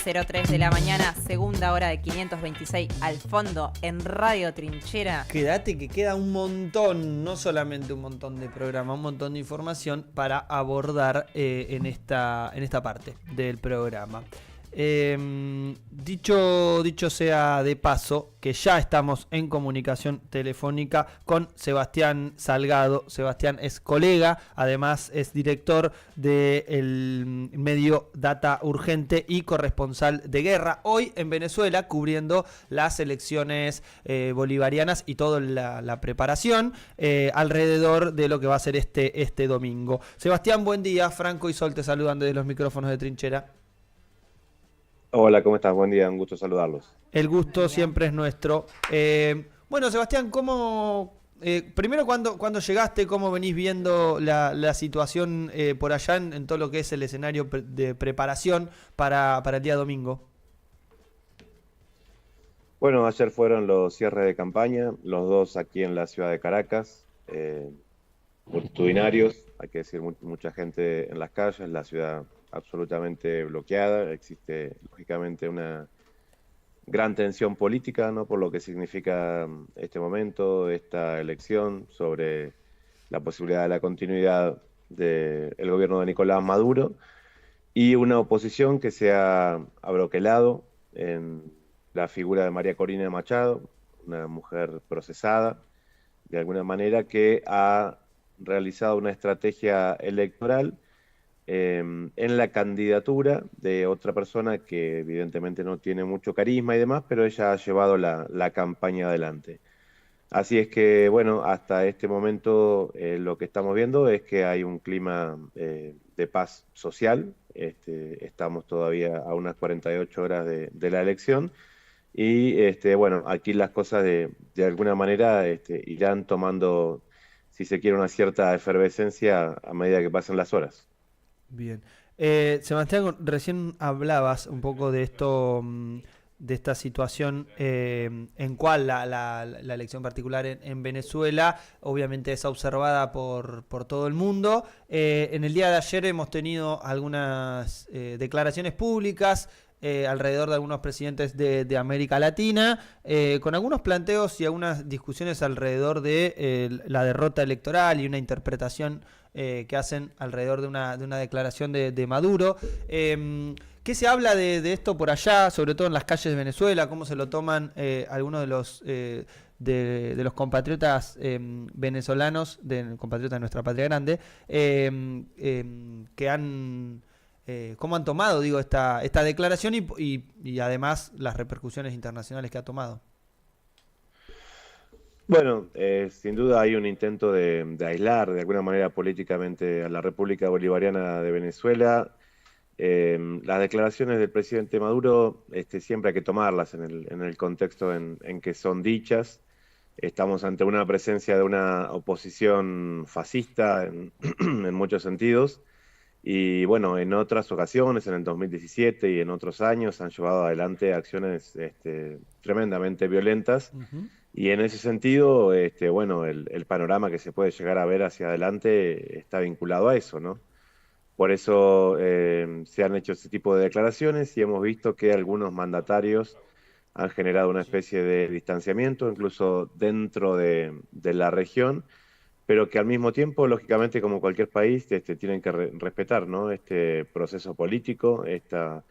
9:03 de la mañana, segunda hora de 526 al fondo en Radio Trinchera. Quédate que queda un montón, no solamente un montón de programa, un montón de información para abordar en esta parte del programa. Dicho sea de paso, que ya estamos en comunicación telefónica con Sebastián Salgado. Sebastián es colega, además es director del medio Data Urgente y corresponsal de guerra, hoy en Venezuela, cubriendo las elecciones bolivarianas y toda la preparación alrededor de lo que va a ser este domingo. Sebastián, buen día. Franco y Sol te saludan desde los micrófonos de Trinchera. Hola, ¿cómo estás? Buen día, un gusto saludarlos. El gusto siempre es nuestro. Bueno, Sebastián, primero cuando llegaste, cómo venís viendo la situación por allá en todo lo que es el escenario de preparación para el día domingo? Bueno, ayer fueron los cierres de campaña, los dos aquí en la ciudad de Caracas, multitudinarios, hay que decir, mucha gente en las calles, la ciudad absolutamente bloqueada, existe lógicamente una gran tensión política, ¿no? Por lo que significa este momento, esta elección, sobre la posibilidad de la continuidad del gobierno de Nicolás Maduro, y una oposición que se ha abroquelado en la figura de María Corina Machado, una mujer procesada, de alguna manera, que ha realizado una estrategia electoral en la candidatura de otra persona que evidentemente no tiene mucho carisma y demás, pero ella ha llevado la campaña adelante. Así es que, bueno, hasta este momento lo que estamos viendo es que hay un clima de paz social. Estamos todavía a unas 48 horas de la elección y, bueno, aquí las cosas de alguna manera irán tomando, si se quiere, una cierta efervescencia a medida que pasen las horas. Bien. Sebastián, recién hablabas un poco de esto, de esta situación en cual la elección particular en Venezuela obviamente es observada por todo el mundo. En el día de ayer hemos tenido algunas declaraciones públicas alrededor de algunos presidentes de América Latina, con algunos planteos y algunas discusiones alrededor de la derrota electoral y una interpretación que hacen alrededor de una declaración de Maduro. ¿Qué se habla de esto por allá, sobre todo en las calles de Venezuela? ¿Cómo se lo toman algunos de los compatriotas venezolanos, compatriotas de nuestra patria grande, que han... ¿cómo han tomado, esta declaración y además las repercusiones internacionales que ha tomado? Bueno, sin duda hay un intento de aislar de alguna manera políticamente a la República Bolivariana de Venezuela. Las declaraciones del presidente Maduro siempre hay que tomarlas en el contexto en que son dichas. Estamos ante una presencia de una oposición fascista en muchos sentidos. Y bueno, en otras ocasiones, en el 2017 y en otros años, han llevado adelante acciones tremendamente violentas. Uh-huh. Y en ese sentido, bueno, el panorama que se puede llegar a ver hacia adelante está vinculado a eso, ¿no? Por eso se han hecho ese tipo de declaraciones y hemos visto que algunos mandatarios han generado una especie de distanciamiento, incluso dentro de la región, pero que al mismo tiempo, lógicamente, como cualquier país, tienen que respetar, ¿no? Este proceso político, esta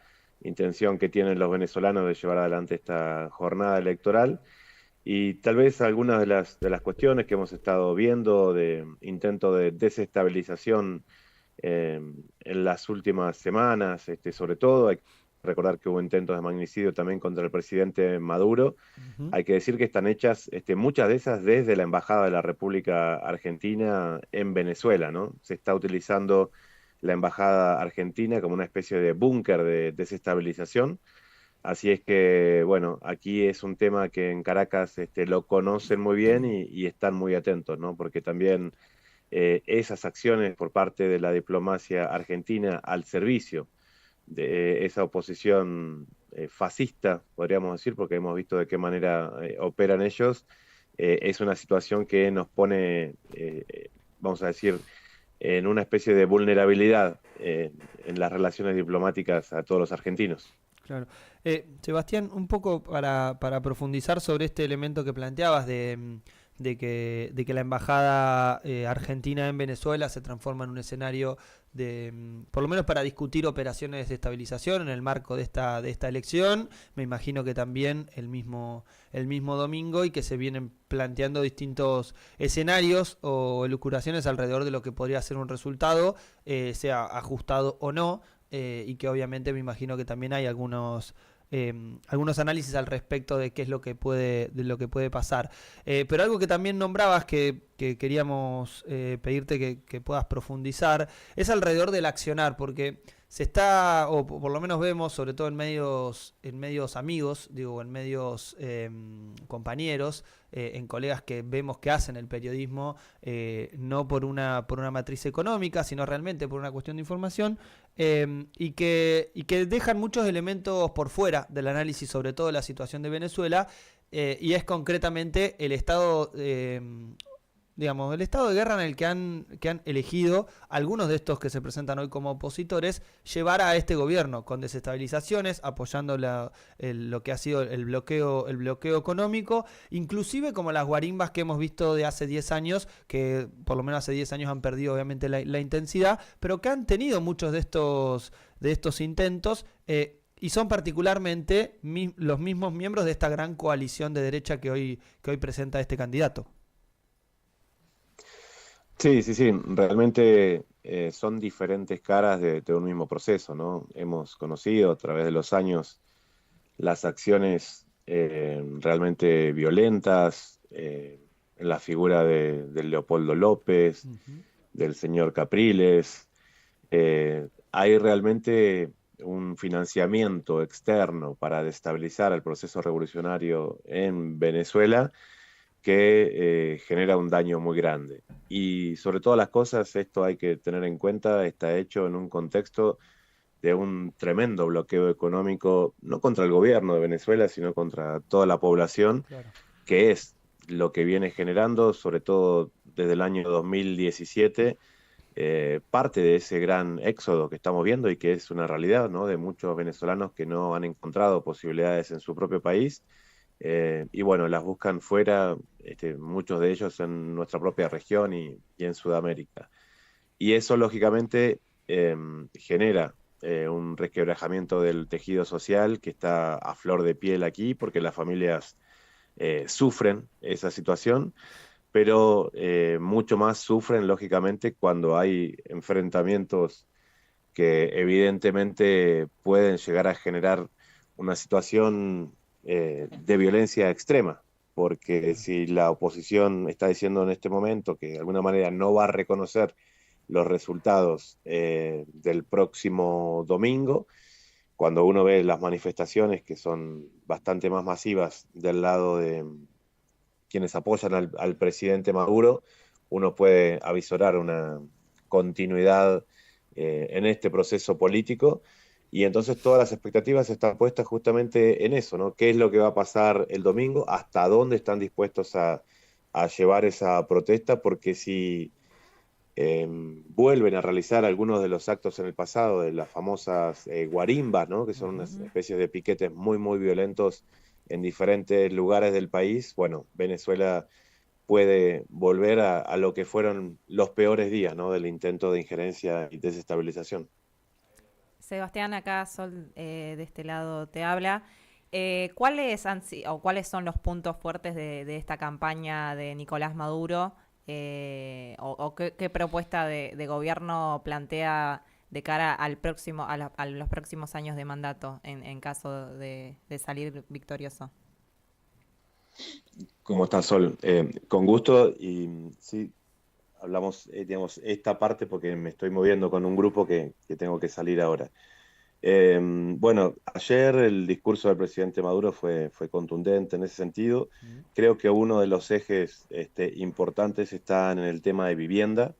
intención que tienen los venezolanos de llevar adelante esta jornada electoral. Y tal vez algunas de las cuestiones que hemos estado viendo de intento de desestabilización en las últimas semanas, sobre todo, hay que recordar que hubo intentos de magnicidio también contra el presidente Maduro. Uh-huh. Hay que decir que están hechas muchas de esas desde la Embajada de la República Argentina en Venezuela, ¿no? Se está utilizando la Embajada Argentina como una especie de búnker de desestabilización. Así es que, bueno, aquí es un tema que en Caracas lo conocen muy bien y están muy atentos, ¿no? Porque también esas acciones por parte de la diplomacia argentina al servicio de esa oposición fascista, podríamos decir, porque hemos visto de qué manera operan ellos, es una situación que nos pone, vamos a decir, en una especie de vulnerabilidad en las relaciones diplomáticas a todos los argentinos. Claro. Sebastián, un poco para profundizar sobre este elemento que planteabas de que la embajada argentina en Venezuela se transforma en un escenario por lo menos para discutir operaciones de estabilización en el marco de esta elección. Me imagino que también el mismo domingo, y que se vienen planteando distintos escenarios o elucubraciones alrededor de lo que podría ser un resultado, sea ajustado o no, y que obviamente me imagino que también hay algunos análisis al respecto de qué es lo que puede pasar. Pero algo que también nombrabas que queríamos pedirte que puedas profundizar es alrededor del accionar, porque se está, o por lo menos vemos, sobre todo en medios amigos, digo, en medios compañeros, en colegas que vemos que hacen el periodismo, no por una matriz económica, sino realmente por una cuestión de información, y que dejan muchos elementos por fuera del análisis, sobre todo de la situación de Venezuela, y es concretamente el estado, digamos, el estado de guerra en el que han elegido algunos de estos que se presentan hoy como opositores llevar a este gobierno, con desestabilizaciones, apoyando lo que ha sido el bloqueo económico, inclusive como las guarimbas que hemos visto de hace 10 años, que por lo menos hace 10 años han perdido obviamente la intensidad, pero que han tenido muchos de estos intentos, y son particularmente los mismos miembros de esta gran coalición de derecha que hoy presenta este candidato. Sí, sí, sí, realmente son diferentes caras de un mismo proceso, ¿no? Hemos conocido a través de los años las acciones realmente violentas, en la figura de Leopoldo López, del señor Capriles. Hay realmente un financiamiento externo para destabilizar el proceso revolucionario en Venezuela que genera un daño muy grande. Y sobre todas las cosas, esto hay que tener en cuenta, está hecho en un contexto de un tremendo bloqueo económico, no contra el gobierno de Venezuela, sino contra toda la población, Claro. que es lo que viene generando, sobre todo desde el año 2017, parte de ese gran éxodo que estamos viendo y que es una realidad, ¿no? De muchos venezolanos que no han encontrado posibilidades en su propio país, y bueno, las buscan fuera, muchos de ellos en nuestra propia región y en Sudamérica. Y eso lógicamente genera un resquebrajamiento del tejido social que está a flor de piel aquí, porque las familias sufren esa situación, pero mucho más sufren lógicamente cuando hay enfrentamientos que evidentemente pueden llegar a generar una situación de violencia extrema, porque si la oposición está diciendo en este momento que de alguna manera no va a reconocer los resultados del próximo domingo, cuando uno ve las manifestaciones que son bastante más masivas del lado de quienes apoyan al presidente Maduro, uno puede avisorar una continuidad en este proceso político. Y entonces todas las expectativas están puestas justamente en eso, ¿no? ¿Qué es lo que va a pasar el domingo? ¿Hasta dónde están dispuestos a llevar esa protesta? Porque si vuelven a realizar algunos de los actos en el pasado, de las famosas guarimbas, ¿no? Que son unas especies de piquetes muy, muy violentos en diferentes lugares del país, bueno, Venezuela puede volver a lo que fueron los peores días, ¿no? Del intento de injerencia y desestabilización. Sebastián, acá Sol de este lado te habla. ¿Cuáles son los puntos fuertes de esta campaña de Nicolás Maduro? ¿O qué propuesta de gobierno plantea de cara a los próximos años de mandato en caso de salir victorioso? ¿Cómo estás, Sol? Con gusto, y sí, hablamos, digamos, esta parte porque me estoy moviendo con un grupo que tengo que salir ahora. Bueno, ayer el discurso del presidente Maduro fue contundente en ese sentido. Creo que uno de los ejes importantes está en el tema de vivienda.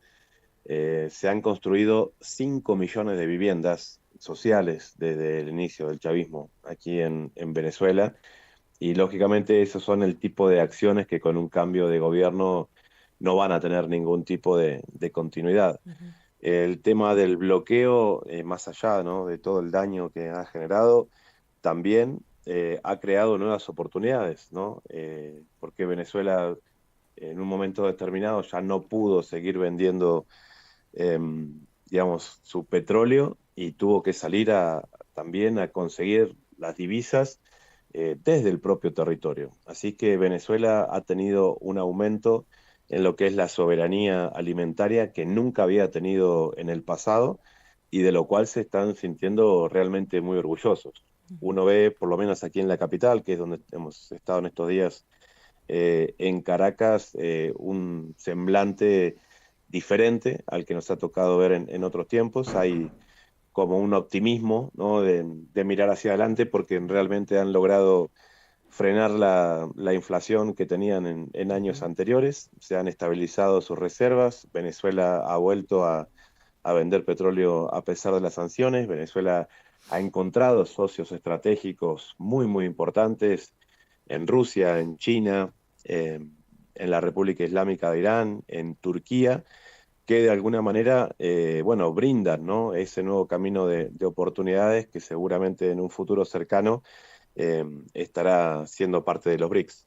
Se han construido 5 millones de viviendas sociales desde el inicio del chavismo aquí en Venezuela. Y lógicamente esos son el tipo de acciones que con un cambio de gobierno no van a tener ningún tipo de continuidad. El tema del bloqueo, más allá, ¿no? De todo el daño que ha generado, también ha creado nuevas oportunidades, ¿no? Porque Venezuela en un momento determinado ya no pudo seguir vendiendo, digamos, su petróleo y tuvo que salir también a conseguir las divisas desde el propio territorio. Así que Venezuela ha tenido un aumento en lo que es la soberanía alimentaria que nunca había tenido en el pasado y de lo cual se están sintiendo realmente muy orgullosos. Uno ve, por lo menos aquí en la capital, que es donde hemos estado en estos días, en Caracas, un semblante diferente al que nos ha tocado ver en otros tiempos. Hay como un optimismo, ¿no? de mirar hacia adelante porque realmente han logrado frenar la inflación que tenían en años anteriores, se han estabilizado sus reservas, Venezuela ha vuelto a vender petróleo a pesar de las sanciones, Venezuela ha encontrado socios estratégicos muy, muy importantes en Rusia, en China, en la República Islámica de Irán, en Turquía, que de alguna manera, bueno, brindan, ¿no? Ese nuevo camino de oportunidades que seguramente en un futuro cercano estará siendo parte de los BRICS.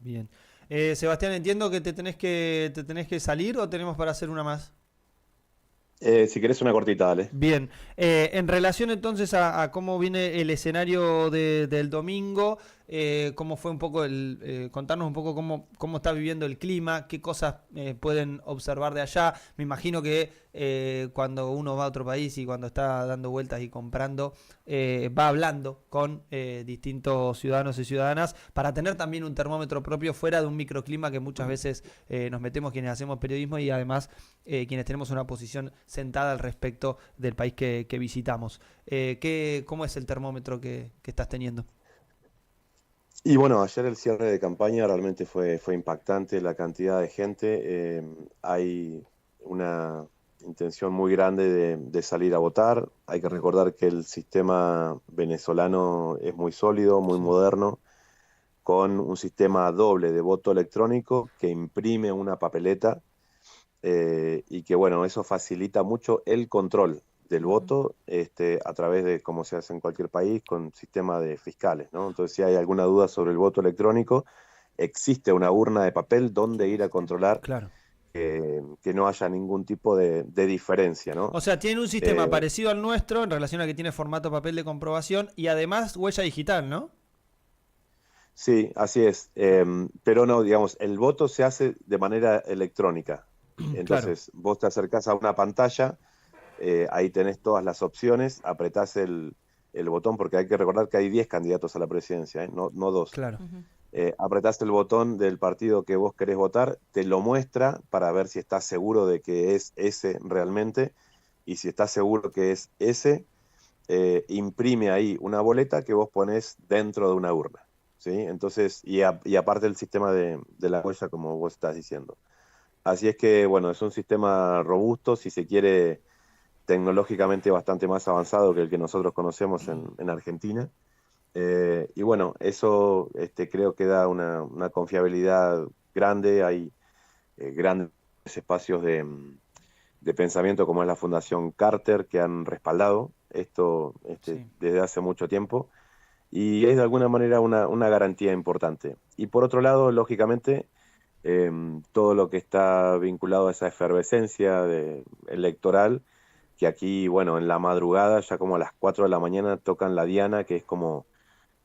Bien. Sebastián, entiendo que te tenés que salir o tenemos para hacer una más. Si querés una cortita, dale. Bien, en relación entonces a cómo viene el escenario del domingo, cómo fue un poco contarnos un poco cómo está viviendo el clima, qué cosas pueden observar de allá. Me imagino que cuando uno va a otro país y cuando está dando vueltas y comprando, va hablando con distintos ciudadanos y ciudadanas para tener también un termómetro propio fuera de un microclima que muchas veces nos metemos quienes hacemos periodismo y además quienes tenemos una posición sentada al respecto del país que visitamos. ¿Cómo es el termómetro que estás teniendo? Y bueno, ayer el cierre de campaña realmente fue impactante la cantidad de gente. Hay una intención muy grande de salir a votar. Hay que recordar que el sistema venezolano es muy sólido, muy Sí. moderno, con un sistema doble de voto electrónico que imprime una papeleta y que bueno, eso facilita mucho el control del voto a través de, como se hace en cualquier país, con sistema de fiscales, ¿no? Entonces, si hay alguna duda sobre el voto electrónico, existe una urna de papel donde ir a controlar Claro. que no haya ningún tipo de diferencia, ¿no? O sea, tiene un sistema parecido al nuestro en relación a que tiene formato papel de comprobación y además huella digital, ¿no? Sí, así es. Pero no, digamos, el voto se hace de manera electrónica. Claro. Entonces, vos te acercás a una pantalla, ahí tenés todas las opciones, apretás el botón, porque hay que recordar que hay 10 candidatos a la presidencia, no dos. Claro. Apretás el botón del partido que vos querés votar, te lo muestra para ver si estás seguro de que es ese realmente, y si estás seguro que es ese, imprime ahí una boleta que vos ponés dentro de una urna, ¿sí? Entonces, y aparte el sistema de la huella, como vos estás diciendo. Así es que, bueno, es un sistema robusto, si se quiere, tecnológicamente bastante más avanzado que el que nosotros conocemos en Argentina. Y bueno, eso creo que da una confiabilidad grande. Hay grandes espacios de pensamiento como es la Fundación Carter que han respaldado esto Sí. desde hace mucho tiempo y es de alguna manera una garantía importante. Y por otro lado, lógicamente, todo lo que está vinculado a esa efervescencia electoral, que aquí, bueno, en la madrugada, ya como a las 4 de la mañana, tocan la diana, que es como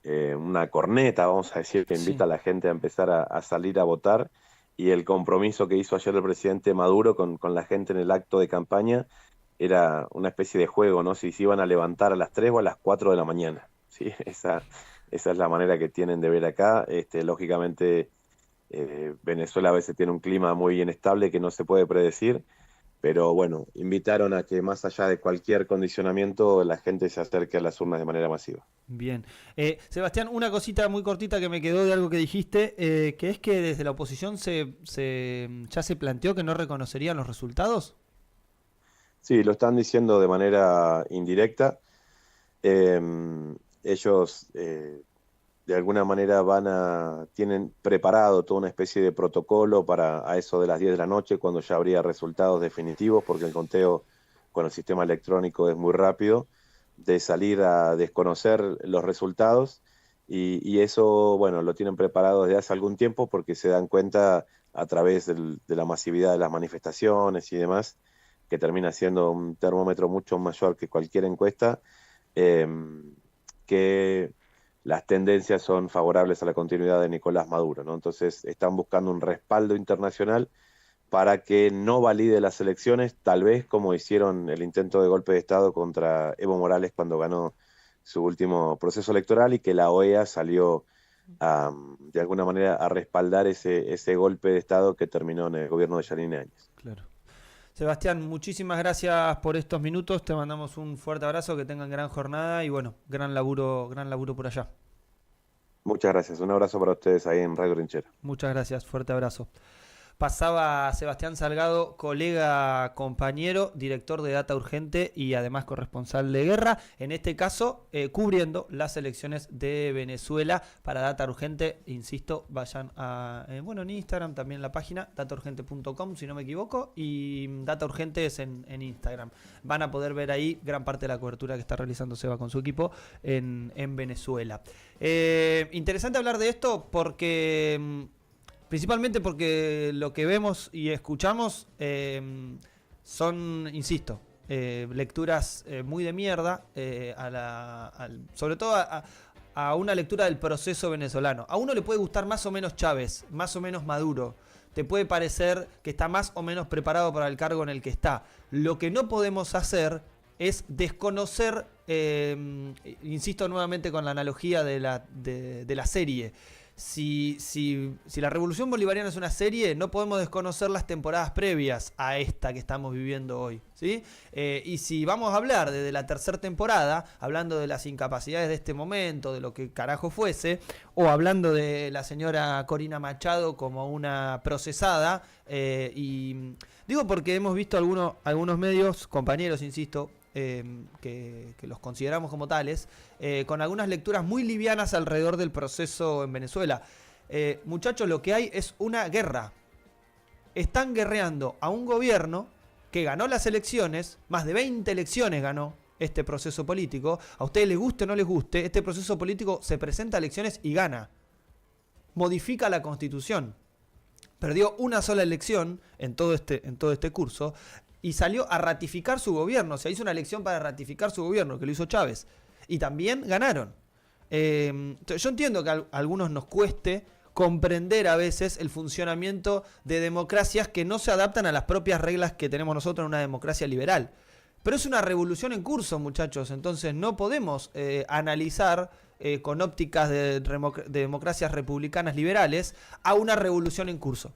una corneta, vamos a decir, que Sí. invita a la gente a empezar a salir a votar. Y el compromiso que hizo ayer el presidente Maduro con la gente en el acto de campaña era una especie de juego, ¿no? Si se iban a levantar a las 3 o a las 4 de la mañana, ¿sí? Esa es la manera que tienen de ver acá. Lógicamente, Venezuela a veces tiene un clima muy inestable que no se puede predecir, pero bueno, invitaron a que más allá de cualquier condicionamiento, la gente se acerque a las urnas de manera masiva. Bien. Sebastián, una cosita muy cortita que me quedó de algo que dijiste, que es que desde la oposición ya se planteó que no reconocerían los resultados. Sí, lo están diciendo de manera indirecta. Ellos de alguna manera tienen preparado toda una especie de protocolo para a eso de las 10 de la noche, cuando ya habría resultados definitivos, porque el conteo con el sistema electrónico es muy rápido, de salir a desconocer los resultados y eso, bueno, lo tienen preparado desde hace algún tiempo porque se dan cuenta a través de la masividad de las manifestaciones y demás, que termina siendo un termómetro mucho mayor que cualquier encuesta, eh, que las tendencias son favorables a la continuidad de Nicolás Maduro, ¿no? Entonces están buscando un respaldo internacional para que no valide las elecciones, tal vez como hicieron el intento de golpe de Estado contra Evo Morales cuando ganó su último proceso electoral y que la OEA salió de alguna manera a respaldar ese golpe de Estado que terminó en el gobierno de Yanine Áñez. Claro. Sebastián, muchísimas gracias por estos minutos, te mandamos un fuerte abrazo, que tengan gran jornada y bueno, gran laburo por allá. Muchas gracias, un abrazo para ustedes ahí en Radio Rinchera. Muchas gracias, fuerte abrazo. Pasaba Sebastián Salgado, colega, compañero, director de Data Urgente y además corresponsal de guerra, en este caso cubriendo las elecciones de Venezuela para Data Urgente. Insisto, vayan a en Instagram también la página dataurgente.com si no me equivoco, y Data Urgente es en Instagram. Van a poder ver ahí gran parte de la cobertura que está realizando Seba con su equipo en Venezuela. Interesante hablar de esto porque principalmente porque lo que vemos y escuchamos son, insisto, lecturas muy de mierda, sobre todo a una lectura del proceso venezolano. A uno le puede gustar más o menos Chávez, más o menos Maduro. Te puede parecer que está más o menos preparado para el cargo en el que está. Lo que no podemos hacer es desconocer, insisto nuevamente con la analogía de la serie. Si la Revolución Bolivariana es una serie, no podemos desconocer las temporadas previas a esta que estamos viviendo hoy, ¿sí? Y si vamos a hablar desde la tercera temporada, hablando de las incapacidades de este momento, de lo que carajo fuese, o hablando de la señora Corina Machado como una procesada, y digo porque hemos visto algunos medios, compañeros, insisto, que los consideramos como tales, con algunas lecturas muy livianas alrededor del proceso en Venezuela. Muchachos, lo que hay es una guerra. Están guerreando a un gobierno que ganó las elecciones, más de 20 elecciones ganó este proceso político. A ustedes les guste o no les guste, este proceso político se presenta a elecciones y gana. Modifica la Constitución. Perdió una sola elección en todo este curso. Y salió a ratificar su gobierno. Se hizo una elección para ratificar su gobierno, que lo hizo Chávez. Y también ganaron. Yo entiendo que a algunos nos cueste comprender a veces el funcionamiento de democracias que no se adaptan a las propias reglas que tenemos nosotros en una democracia liberal. Pero es una revolución en curso, muchachos. Entonces no podemos analizar con ópticas de democracias republicanas liberales a una revolución en curso.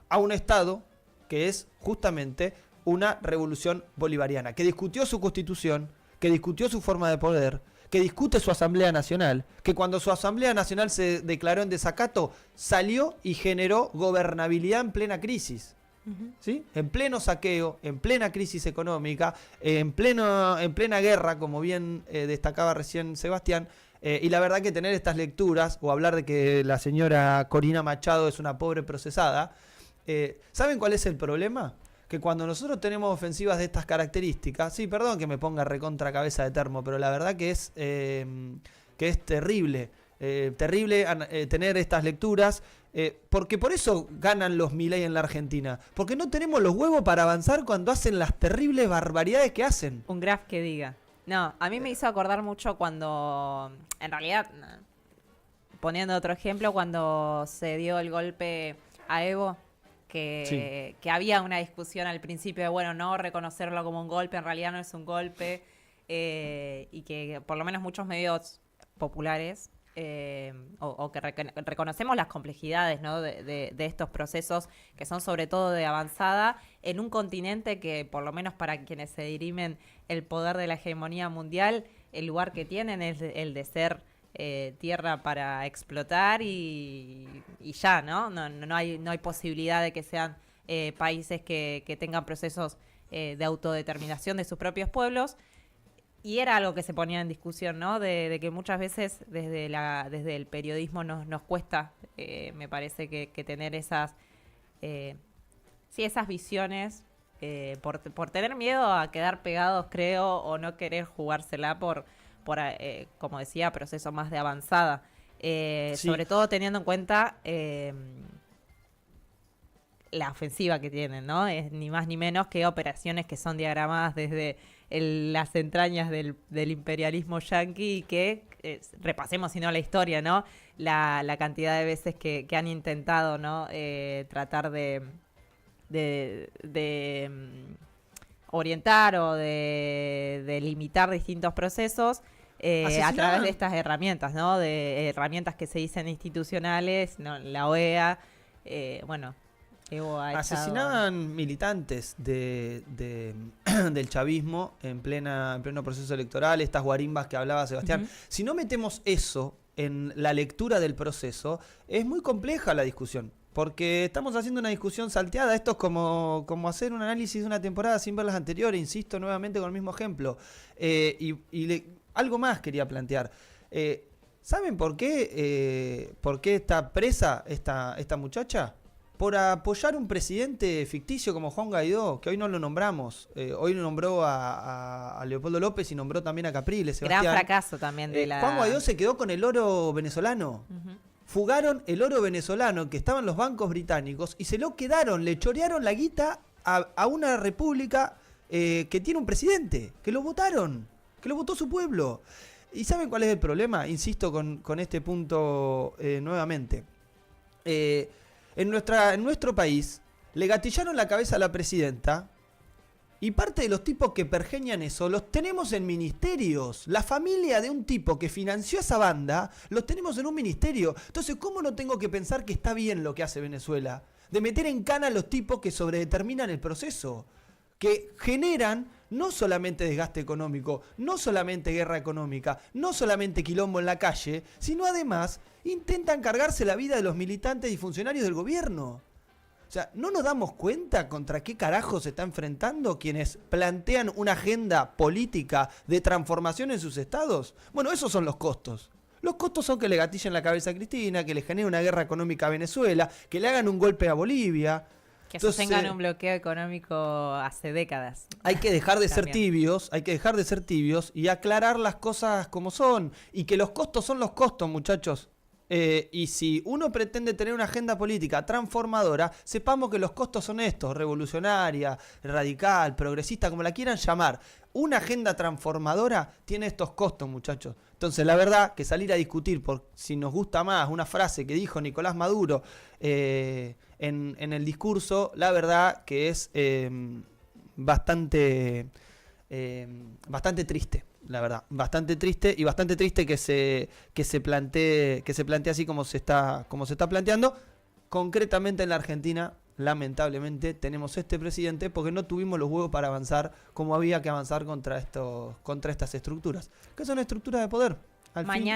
A un Estado que es justamente una revolución bolivariana, que discutió su constitución, que discutió su forma de poder, que discute su Asamblea Nacional, que cuando su Asamblea Nacional se declaró en desacato, salió y generó gobernabilidad en plena crisis. ¿Sí? En pleno saqueo, en plena crisis económica, en plena guerra, como bien destacaba recién Sebastián, y la verdad que tener estas lecturas, o hablar de que la señora Corina Machado es una pobre procesada, ¿saben cuál es el problema? Que cuando nosotros tenemos ofensivas de estas características, sí, perdón que me ponga recontra cabeza de termo, pero la verdad que es terrible, tener estas lecturas, porque por eso ganan los Milei en la Argentina, porque no tenemos los huevos para avanzar cuando hacen las terribles barbaridades que hacen. Un graf que diga. No, a mí me hizo acordar mucho cuando, en realidad, poniendo otro ejemplo, cuando se dio el golpe a Evo, que había una discusión al principio de, bueno, no reconocerlo como un golpe, en realidad no es un golpe, y que por lo menos muchos medios populares, o que reconocemos las complejidades, ¿no? de estos procesos que son sobre todo de avanzada en un continente que, por lo menos para quienes se dirimen el poder de la hegemonía mundial, el lugar que tienen es el de ser tierra para explotar y ya, ¿no? No hay posibilidad de que sean países que tengan procesos de autodeterminación de sus propios pueblos. Y era algo que se ponía en discusión, ¿no? De que muchas veces desde el periodismo nos cuesta, me parece que tener esas visiones por tener miedo a quedar pegados, creo, o no querer jugársela por como decía, proceso más de avanzada. Sí. Sobre todo teniendo en cuenta la ofensiva que tienen, ¿no? Es ni más ni menos que operaciones que son diagramadas desde las entrañas del imperialismo yanqui y que, repasemos si no la historia, ¿no? La cantidad de veces que han intentado, ¿no? Tratar de orientar o de limitar distintos procesos a través de estas herramientas, ¿no? De herramientas que se dicen institucionales, ¿no? La OEA, bueno... Asesinaban militantes del chavismo en pleno proceso electoral, estas guarimbas que hablaba Sebastián. Si no metemos eso en la lectura del proceso, es muy compleja la discusión, porque estamos haciendo una discusión salteada. Esto es como hacer un análisis de una temporada sin ver las anteriores, insisto nuevamente con el mismo ejemplo. Algo más quería plantear. ¿Saben por qué está presa esta muchacha? Por apoyar un presidente ficticio como Juan Guaidó, que hoy no lo nombramos. Hoy nombró a Leopoldo López y nombró también a Capriles. Sebastián. Gran fracaso también de la... Juan Guaidó se quedó con el oro venezolano. Fugaron el oro venezolano que estaba en los bancos británicos y se lo quedaron, le chorearon la guita a una república que tiene un presidente, que lo votaron, que lo votó su pueblo. ¿Y saben cuál es el problema? Insisto con este punto nuevamente. En nuestro país le gatillaron la cabeza a la presidenta y parte de los tipos que pergeñan eso los tenemos en ministerios. La familia de un tipo que financió esa banda los tenemos en un ministerio. Entonces, ¿cómo no tengo que pensar que está bien lo que hace Venezuela? De meter en cana a los tipos que sobredeterminan el proceso, que generan no solamente desgaste económico, no solamente guerra económica, no solamente quilombo en la calle, sino además intentan cargarse la vida de los militantes y funcionarios del gobierno. O sea, ¿no nos damos cuenta contra qué carajo se está enfrentando quienes plantean una agenda política de transformación en sus estados? Bueno, esos son los costos. Los costos son que le gatillen la cabeza a Cristina, que le genere una guerra económica a Venezuela, que le hagan un golpe a Bolivia. Que sostengan un bloqueo económico hace décadas. Hay que dejar de ser tibios, y aclarar las cosas como son. Y que los costos son los costos, muchachos. Y si uno pretende tener una agenda política transformadora, sepamos que los costos son estos: revolucionaria, radical, progresista, como la quieran llamar. Una agenda transformadora tiene estos costos, muchachos. Entonces, la verdad que salir a discutir por si nos gusta más una frase que dijo Nicolás Maduro en el discurso, la verdad que es bastante triste. La verdad, bastante triste, y bastante triste que se plantee así como se está planteando. Concretamente en la Argentina, lamentablemente, tenemos este presidente porque no tuvimos los huevos para avanzar como había que avanzar contra estas estructuras, que son estructuras de poder. Al fin